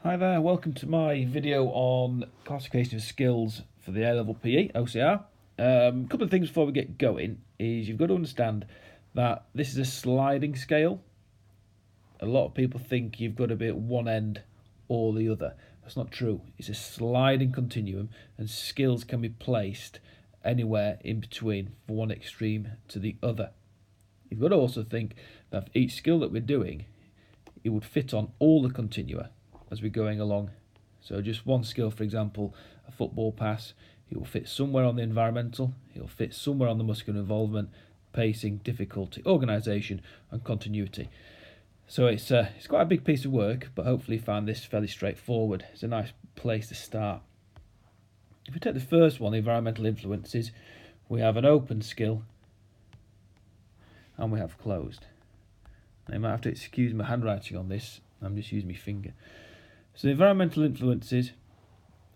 Hi there, welcome to my video on classification of skills for the A-Level PE, OCR. A couple of things before we get going is you've got to understand that this is a sliding scale. A lot of people think you've got to be at one end or the other. That's not true. It's a sliding continuum and skills can be placed anywhere in between from one extreme to the other. You've got to also think that for each skill that we're doing, it would fit on all the continua as we're going along. So just one skill, for example, a football pass, it will fit somewhere on the environmental, it will fit somewhere on the muscular involvement, pacing, difficulty, organisation and continuity. So it's quite a big piece of work, but hopefully you find this fairly straightforward. It's a nice place to start. If we take the first one, the environmental influences, we have an open skill and we have closed. Now you might have to excuse my handwriting on this, I'm just using my finger. So the environmental influences,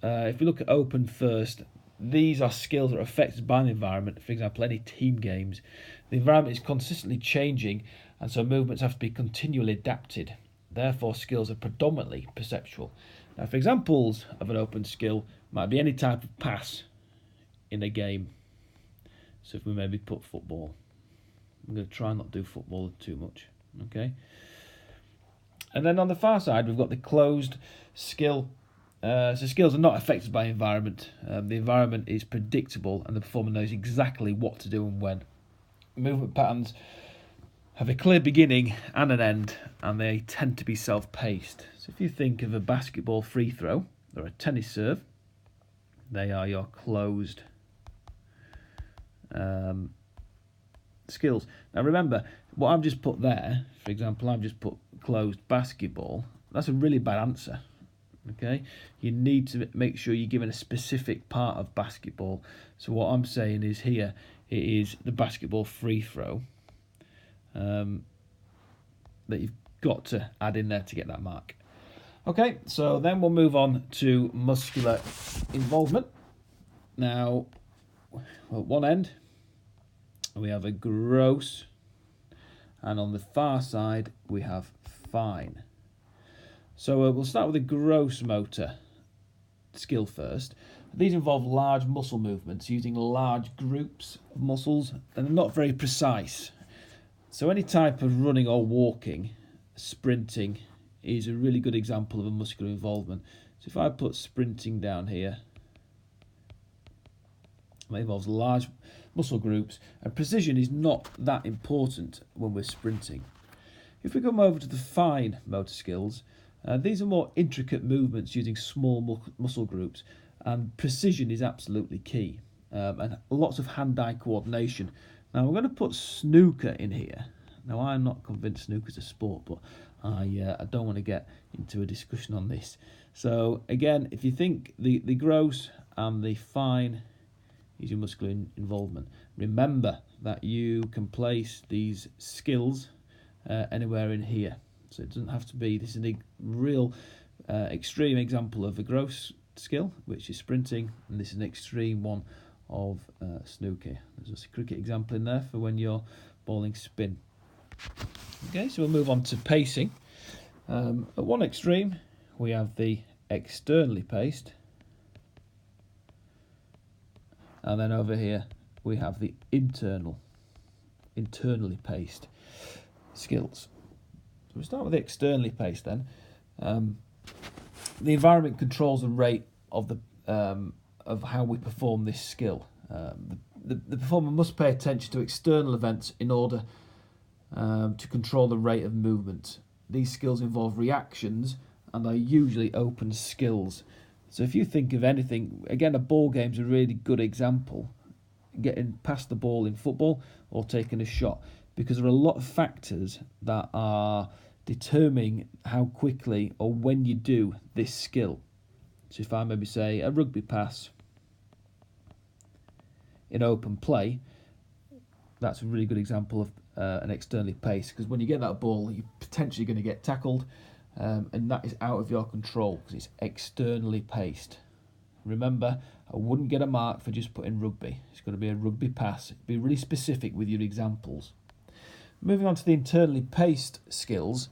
if we look at open first, these are skills that are affected by the environment. For example, any team games. The environment is consistently changing and so movements have to be continually adapted. Therefore, skills are predominantly perceptual. Now, for examples of an open skill, might be any type of pass in a game. So if we maybe put football, I'm going to try not to do football too much. Okay. And then on the far side, we've got the closed skill. So skills are not affected by environment. The environment is predictable and the performer knows exactly what to do and when. Movement patterns have a clear beginning and an end, and they tend to be self-paced. So if you think of a basketball free throw or a tennis serve, they are your closed skills. Now remember, what I've just put there, for example, I've just put closed basketball. That's a really bad answer. Okay, you need to make sure you're given a specific part of basketball. So what I'm saying is here, it is the basketball free throw that you've got to add in there to get that mark. Okay, so then we'll move on to muscular involvement. Now, at one end, we have a gross, and on the far side, we have fine. So we'll start with the gross motor skill first. These involve large muscle movements using large groups of muscles, and they're not very precise. So any type of running or walking, sprinting, is a really good example of a muscular involvement. So if I put sprinting down here, it involves large muscle groups, and precision is not that important when we're sprinting. If we come over to the fine motor skills, these are more intricate movements using small muscle groups, and precision is absolutely key, and lots of hand-eye coordination. Now we're going to put snooker in here. Now I'm not convinced snooker's a sport, but I don't want to get into a discussion on this. So again, if you think the gross and the fine is your muscular involvement, remember that you can place these skills anywhere in here. So it doesn't have to be, this is a real extreme example of a gross skill, which is sprinting, and this is an extreme one of snooker. There's a cricket example in there for when you're bowling spin. Okay, so we'll move on to pacing. At one extreme, we have the externally paced, and then over here we have the internally paced skills. So we start with the externally paced then. The environment controls the rate of how we perform this skill. The performer must pay attention to external events in order to control the rate of movement. These skills involve reactions and are usually open skills. So if you think of anything, again, a ball game's a really good example. Getting past the ball in football or taking a shot, because there are a lot of factors that are determining how quickly or when you do this skill. So if I maybe say a rugby pass in open play, that's a really good example of an externally paced, because when you get that ball, you're potentially going to get tackled, and that is out of your control because it's externally paced. Remember, I wouldn't get a mark for just putting rugby. It's got to be a rugby pass. Be really specific with your examples. Moving on to the internally paced skills.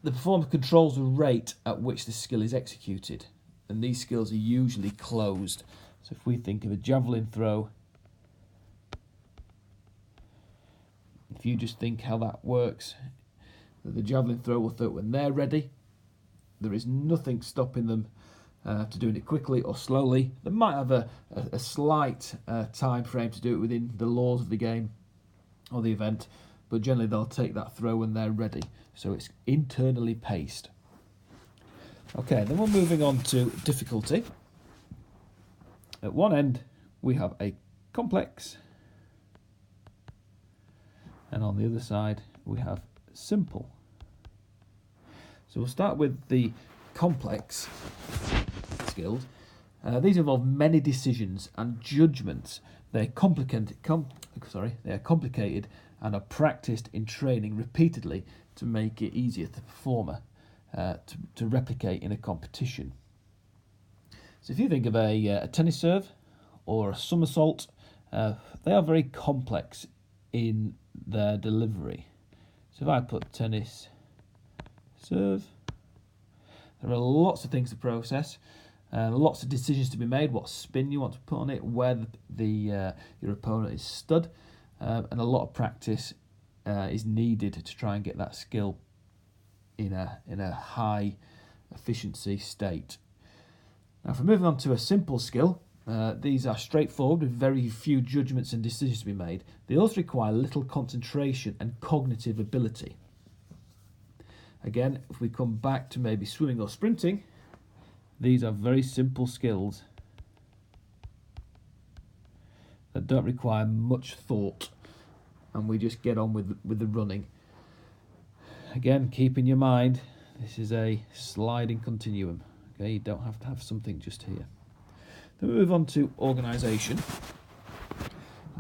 The performer controls the rate at which the skill is executed, and these skills are usually closed. So if we think of a javelin throw, if you just think how that works, that the javelin throw will throw it when they're ready. There is nothing stopping them to doing it quickly or slowly. They might have a slight time frame to do it within the laws of the game or the event, but generally they'll take that throw when they're ready. So it's internally paced. Okay, then we're moving on to difficulty. At one end we have a complex, and on the other side we have simple. So we'll start with the complex skills. These involve many decisions and judgments. They're complicated and are practiced in training repeatedly to make it easier for the performer to replicate in a competition. So if you think of a tennis serve or a somersault, they are very complex in their delivery. So if I put tennis serve, there are lots of things to process, lots of decisions to be made, what spin you want to put on it, where your opponent is stood, and a lot of practice is needed to try and get that skill in a high efficiency state. Now, if we're moving on to a simple skill, these are straightforward with very few judgments and decisions to be made. They also require little concentration and cognitive ability. Again, if we come back to maybe swimming or sprinting, these are very simple skills that don't require much thought, and we just get on with the running. Again, keep in your mind, this is a sliding continuum. Okay, you don't have to have something just here. Then we move on to organisation.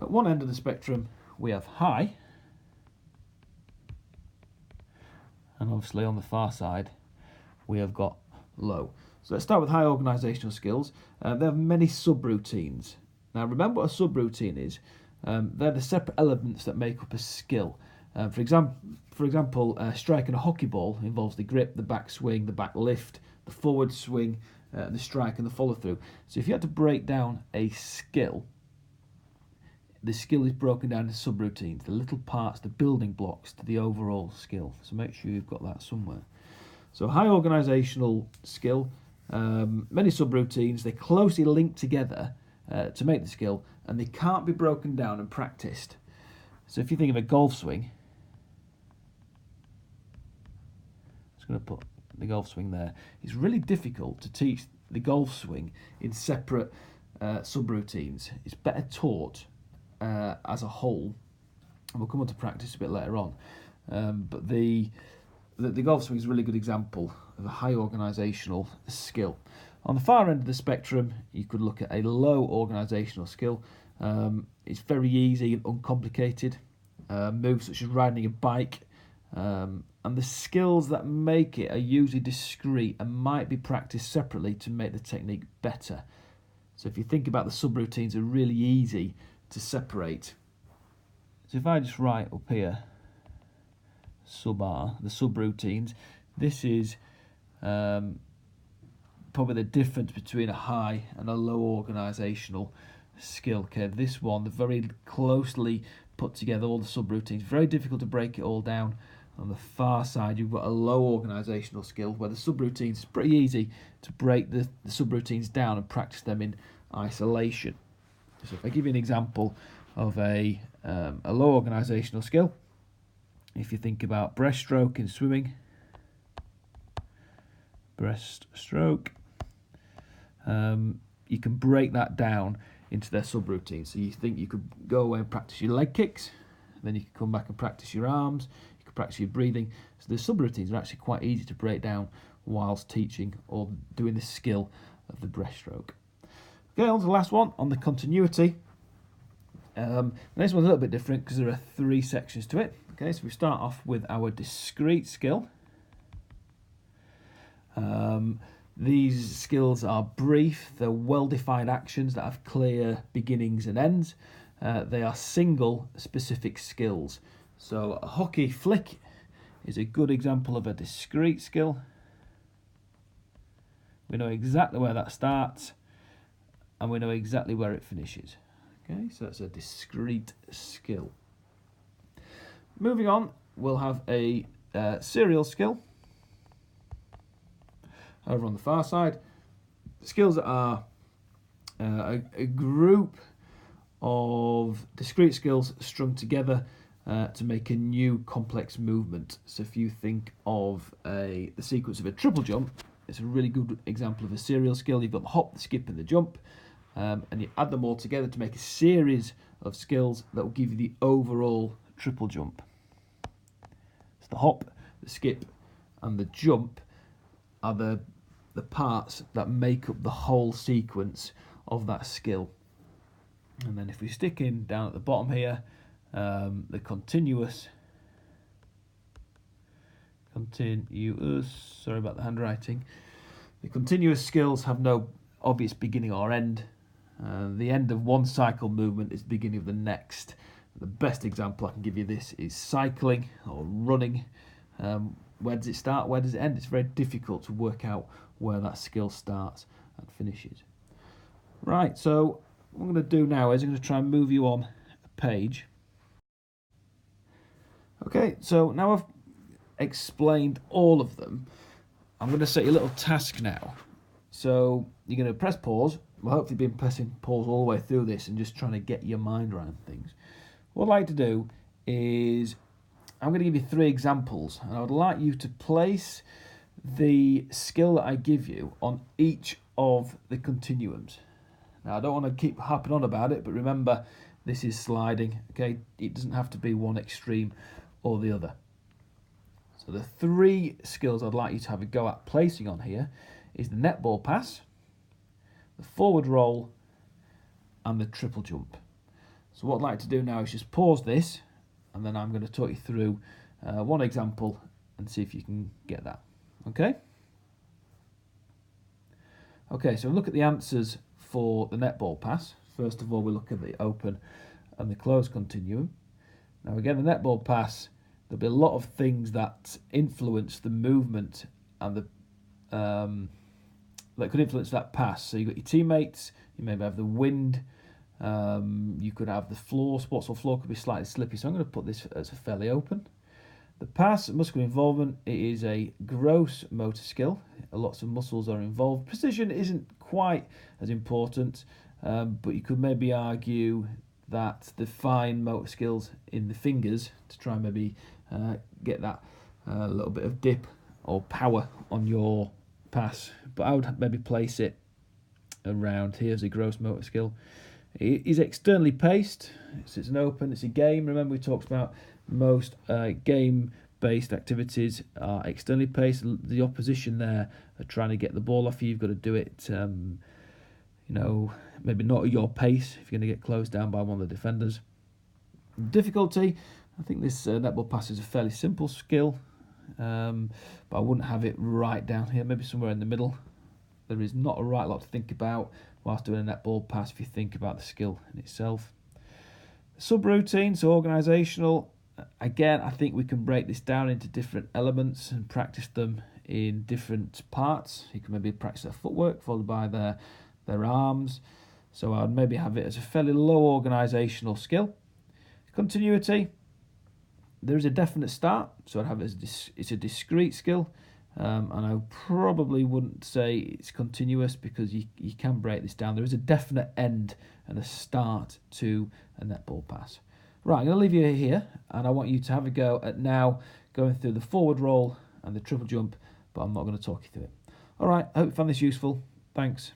At one end of the spectrum, we have high, and obviously on the far side, we have got low. So let's start with high organisational skills. They have many subroutines. Now remember what a subroutine is. They're the separate elements that make up a skill. For example, striking a hockey ball involves the grip, the back swing, the back lift, the forward swing, the strike and the follow through. So if you had to break down a skill, the skill is broken down into subroutines, the little parts, the building blocks to the overall skill. So make sure you've got that somewhere. So high organisational skill, many subroutines, they're closely linked together to make the skill, and they can't be broken down and practiced. So if you think of a golf swing, I'm just going to put the golf swing there. It's really difficult to teach the golf swing in separate subroutines. It's better taught as a whole, and we'll come on to practice a bit later on. But the golf swing is a really good example of a high organisational skill. On the far end of the spectrum, you could look at a low organisational skill. It's very easy and uncomplicated. Moves such as riding a bike, and the skills that make it are usually discrete and might be practiced separately to make the technique better. So if you think about the subroutines, are really easy to separate. So if I just write up here sub-R, the subroutines, this is probably the difference between a high and a low organisational skill. Okay, this one, they're very closely put together, all the subroutines, very difficult to break it all down. On the far side, you've got a low organisational skill where the subroutines, it's pretty easy to break the subroutines down and practice them in isolation. So if I give you an example of a low organisational skill, if you think about breaststroke in swimming, breaststroke, you can break that down into their subroutines. So you think you could go away and practice your leg kicks, then you can come back and practice your arms, you can practice your breathing. So the subroutines are actually quite easy to break down whilst teaching or doing the skill of the breaststroke. Okay, on to the last one, on the continuity. The next one's a little bit different because there are 3 sections to it. Okay, so we start off with our discrete skill. These skills are brief, they're well-defined actions that have clear beginnings and ends. They are single specific skills. So a hockey flick is a good example of a discrete skill. We know exactly where that starts and we know exactly where it finishes. Okay, so that's a discrete skill. Moving on, we'll have a serial skill. Over on the far side, skills that are a group of discrete skills strung together to make a new complex movement. So if you think of the sequence of a triple jump, it's a really good example of a serial skill. You've got the hop, the skip and the jump, and you add them all together to make a series of skills that will give you the overall triple jump. So the hop, the skip and the jump are the parts that make up the whole sequence of that skill. And then if we stick in down at the bottom here, the continuous, sorry about the handwriting, the continuous skills have no obvious beginning or end. The end of one cycle movement is the beginning of the next. The best example I can give you this is cycling or running. Where does it start? Where does it end? It's very difficult to work out where that skill starts and finishes. Right, so what I'm going to do now is I'm going to try and move you on a page. Okay, so now I've explained all of them, I'm going to set you a little task now. So you're going to press pause. We'll hopefully be pressing pause all the way through this and just trying to get your mind around things. What I'd like to do is I'm going to give you 3 examples, and I would like you to place the skill that I give you on each of the continuums. Now, I don't want to keep harping on about it, but remember, this is sliding, okay? It doesn't have to be one extreme or the other. So the 3 skills I'd like you to have a go at placing on here is the netball pass, the forward roll, and the triple jump. So what I'd like to do now is just pause this, and then I'm going to talk you through one example and see if you can get that. Okay? Okay, so look at the answers for the netball pass. First of all, we look at the open and the close continuum. Now again, the netball pass, there'll be a lot of things that influence the movement and the that could influence that pass. So you've got your teammates, you maybe have the wind, you could have the floor, sports or floor could be slightly slippy. So I'm going to put this as a fairly open. The pass, muscular involvement, it is a gross motor skill. Lots of muscles are involved. Precision isn't quite as important, but you could maybe argue that the fine motor skills in the fingers to try and maybe get that little bit of dip or power on your pass. But I would maybe place it around here as a gross motor skill. It is externally paced. It's an open, it's a game. Remember we talked about most game-based activities are externally paced. The opposition there are trying to get the ball off you. You've got to do it, maybe not at your pace if you're going to get closed down by one of the defenders. Difficulty, I think this netball pass is a fairly simple skill, but I wouldn't have it right down here, maybe somewhere in the middle. There is not a right lot to think about whilst doing a netball pass if you think about the skill in itself. Subroutine, so organisational. Again, I think we can break this down into different elements and practice them in different parts. You can maybe practice their footwork followed by their arms. So I'd maybe have it as a fairly low organisational skill. Continuity, there is a definite start, so I'd have it as it's a discrete skill. And I probably wouldn't say it's continuous because you can break this down. There is a definite end and a start to a netball pass. Right, I'm going to leave you here, and I want you to have a go at now going through the forward roll and the triple jump, but I'm not going to talk you through it. All right, I hope you found this useful. Thanks.